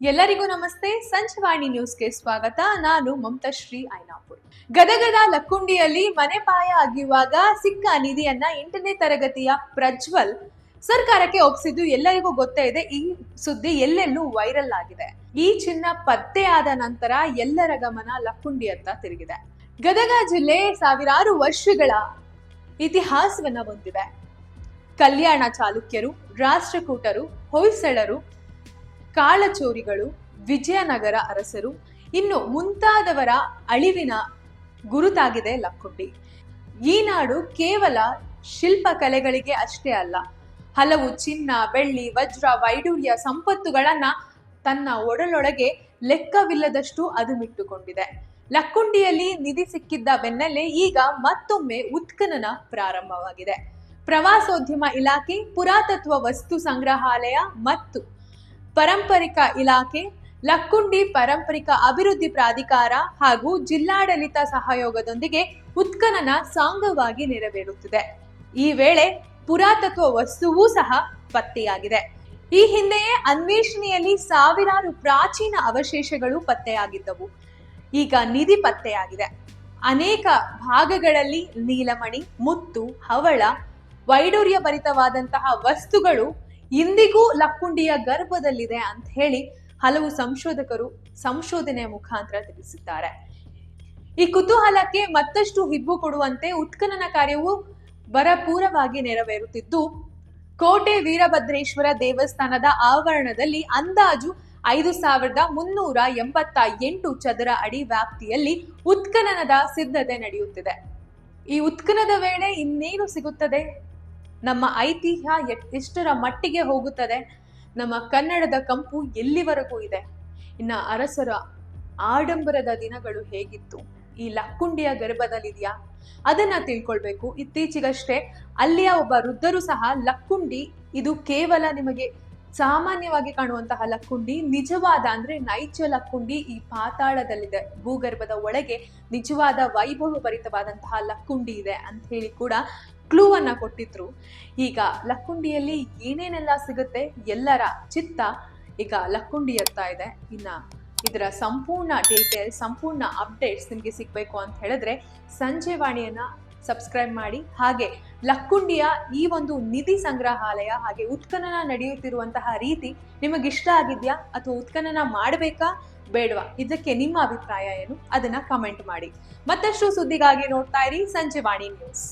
ಎಲ್ಲರಿಗೂ ನಮಸ್ತೆ. ಸಂಜವಾಣಿ ನ್ಯೂಸ್ಗೆ ಸ್ವಾಗತ. ನಾನು ಮಮತಾಶ್ರೀ ಐನಾಪುರ್. ಗದಗದ ಲಕ್ಕುಂಡಿಯಲ್ಲಿ ಮನೆ ಪಾಯ ಅಗಿಯುವಾಗ ಸಿಕ್ಕ ನಿಧಿಯನ್ನ 8ನೇ ತರಗತಿಯ ಪ್ರಜ್ವಲ್ ಸರ್ಕಾರಕ್ಕೆ ಒಪ್ಪಿಸಿದ್ದು ಎಲ್ಲರಿಗೂ ಗೊತ್ತೇ ಇದೆ. ಈ ಸುದ್ದಿ ಎಲ್ಲೆಲ್ಲೂ ವೈರಲ್ ಆಗಿದೆ. ಈ ಚಿನ್ನ ಪತ್ತೆಯಾದ ನಂತರ ಎಲ್ಲರ ಗಮನ ಲಕ್ಕುಂಡಿಯತ್ತ ತಿರುಗಿದೆ. ಗದಗ ಜಿಲ್ಲೆ ಸಾವಿರಾರು ವರ್ಷಗಳ ಇತಿಹಾಸವನ್ನ ಹೊಂದಿದೆ. ಕಲ್ಯಾಣ ಚಾಲುಕ್ಯರು, ರಾಷ್ಟ್ರಕೂಟರು, ಹೊಯ್ಸಳರು, ಕಾಳಚೋರಿಗಳು, ವಿಜಯನಗರ ಅರಸರು ಇನ್ನು ಮುಂತಾದವರ ಅಳಿವಿನ ಗುರುತಾಗಿದೆ ಲಕ್ಕುಂಡಿ. ಈ ನಾಡು ಕೇವಲ ಶಿಲ್ಪಕಲೆಗಳಿಗೆ ಅಷ್ಟೇ ಅಲ್ಲ, ಹಲವು ಚಿನ್ನ, ಬೆಳ್ಳಿ, ವಜ್ರ, ವೈಡೂರ್ಯ ಸಂಪತ್ತುಗಳನ್ನ ತನ್ನ ಒಡಲೊಳಗೆ ಲೆಕ್ಕವಿಲ್ಲದಷ್ಟು ಅದುಮಿಟ್ಟುಕೊಂಡಿದೆ. ಲಕ್ಕುಂಡಿಯಲ್ಲಿ ನಿಧಿ ಸಿಕ್ಕಿದ್ದ ಬೆನ್ನಲ್ಲೇ ಈಗ ಮತ್ತೊಮ್ಮೆ ಉತ್ಖನನ ಪ್ರಾರಂಭವಾಗಿದೆ. ಪ್ರವಾಸೋದ್ಯಮ ಇಲಾಖೆ, ಪುರಾತತ್ವ ವಸ್ತು ಸಂಗ್ರಹಾಲಯ ಮತ್ತು ಪಾರಂಪರಿಕ ಇಲಾಖೆ, ಲಕ್ಕುಂಡಿ ಪಾರಂಪರಿಕ ಅಭಿವೃದ್ಧಿ ಪ್ರಾಧಿಕಾರ ಹಾಗೂ ಜಿಲ್ಲಾಡಳಿತ ಸಹಯೋಗದೊಂದಿಗೆ ಉತ್ಖನನ ಸಾಂಗವಾಗಿ ನೆರವೇರುತ್ತಿದೆ. ಈ ವೇಳೆ ಪುರಾತತ್ವ ವಸ್ತುವೂ ಸಹ ಪತ್ತೆಯಾಗಿದೆ. ಈ ಹಿಂದೆಯೇ ಅನ್ವೇಷಣೆಯಲ್ಲಿ ಸಾವಿರಾರು ಪ್ರಾಚೀನ ಅವಶೇಷಗಳು ಪತ್ತೆಯಾಗಿದ್ದವು. ಈಗ ನಿಧಿ ಪತ್ತೆಯಾಗಿದೆ. ಅನೇಕ ಭಾಗಗಳಲ್ಲಿ ನೀಲಮಣಿ, ಮುತ್ತು, ಹವಳ, ವೈಡೂರ್ಯ ಭರಿತವಾದಂತಹ ವಸ್ತುಗಳು ಇಂದಿಗೂ ಲಕ್ಕುಂಡಿಯ ಗರ್ಭದಲ್ಲಿದೆ ಅಂತ ಹೇಳಿ ಹಲವು ಸಂಶೋಧಕರು ಸಂಶೋಧನೆಯ ಮುಖಾಂತರ ತಿಳಿಸಿದ್ದಾರೆ. ಈ ಕುತೂಹಲಕ್ಕೆ ಮತ್ತಷ್ಟು ಹಿಬ್ಬು ಕೊಡುವಂತೆ ಉತ್ಖನನ ಕಾರ್ಯವು ಭರಪೂರವಾಗಿ ನೆರವೇರುತ್ತಿದ್ದು, ಕೋಟೆ ವೀರಭದ್ರೇಶ್ವರ ದೇವಸ್ಥಾನದ ಆವರಣದಲ್ಲಿ ಅಂದಾಜು 5388 ಚದರ ಅಡಿ ವ್ಯಾಪ್ತಿಯಲ್ಲಿ ಉತ್ಖನನದ ಸಿದ್ಧತೆ ನಡೆಯುತ್ತಿದೆ. ಈ ಉತ್ಖನನದ ವೇಳೆ ಇನ್ನೇನು ಸಿಗುತ್ತದೆ, ನಮ್ಮ ಐತಿಹ್ಯ ಎಷ್ಟರ ಮಟ್ಟಿಗೆ ಹೋಗುತ್ತದೆ, ನಮ್ಮ ಕನ್ನಡದ ಕಂಪು ಎಲ್ಲಿವರೆಗೂ ಇದೆ, ಇನ್ನ ಅರಸರ ಆಡಂಬರದ ದಿನಗಳು ಹೇಗಿತ್ತು, ಈ ಲಕ್ಕುಂಡಿಯ ಗರ್ಭದಲ್ಲಿದೆಯಾ, ಅದನ್ನ ತಿಳ್ಕೊಳ್ಬೇಕು. ಇತ್ತೀಚೆಗಷ್ಟೇ ಅಲ್ಲಿಯ ಒಬ್ಬ ವೃದ್ಧರು ಸಹ ಲಕ್ಕುಂಡಿ ಇದು ಕೇವಲ ನಿಮಗೆ ಸಾಮಾನ್ಯವಾಗಿ ಕಾಣುವಂತಹ ಲಕ್ಕುಂಡಿ, ನಿಜವಾದ ಅಂದ್ರೆ ನೈಜ ಲಕ್ಕುಂಡಿ ಈ ಪಾತಾಳದಲ್ಲಿದೆ, ಭೂಗರ್ಭದ ಒಳಗೆ ನಿಜವಾದ ವೈಭವ ಭರಿತವಾದಂತಹ ಲಕ್ಕುಂಡಿ ಇದೆ ಅಂತ ಹೇಳಿ ಕೂಡ ಕ್ಲೂ ಅನ್ನ ಕೊಟ್ಟಿದ್ರು. ಈಗ ಲಕ್ಕುಂಡಿಯಲ್ಲಿ ಏನೇನೆಲ್ಲ ಸಿಗುತ್ತೆ, ಎಲ್ಲರ ಚಿತ್ತ ಈಗ ಲಕ್ಕುಂಡಿಯತ್ತ ಇದೆ. ಇನ್ನ ಇದರ ಸಂಪೂರ್ಣ ಡೀಟೇಲ್ಸ್, ಸಂಪೂರ್ಣ ಅಪ್ಡೇಟ್ಸ್ ನಿಮಗೆ ಸಿಗ್ಬೇಕು ಅಂತ ಹೇಳಿದ್ರೆ ಸಂಜೆವಾಣಿಯನ್ನ ಸಬ್ಸ್ಕ್ರೈಬ್ ಮಾಡಿ. ಹಾಗೆ ಲಕ್ಕುಂಡಿಯ ಈ ಒಂದು ನಿಧಿ ಸಂಗ್ರಹಾಲಯ ಹಾಗೆ ಉತ್ಖನನ ನಡೆಯುತ್ತಿರುವಂತಹ ರೀತಿ ನಿಮಗಿಷ್ಟ ಆಗಿದ್ಯಾ ಅಥವಾ ಉತ್ಖನನ ಮಾಡಬೇಕಾ ಬೇಡವಾ, ಇದಕ್ಕೆ ನಿಮ್ಮ ಅಭಿಪ್ರಾಯ ಏನು, ಅದನ್ನ ಕಮೆಂಟ್ ಮಾಡಿ. ಮತ್ತಷ್ಟು ಸುದ್ದಿಗಾಗಿ ನೋಡ್ತಾ ಇರಿ ಸಂಜೆವಾಣಿ ನ್ಯೂಸ್.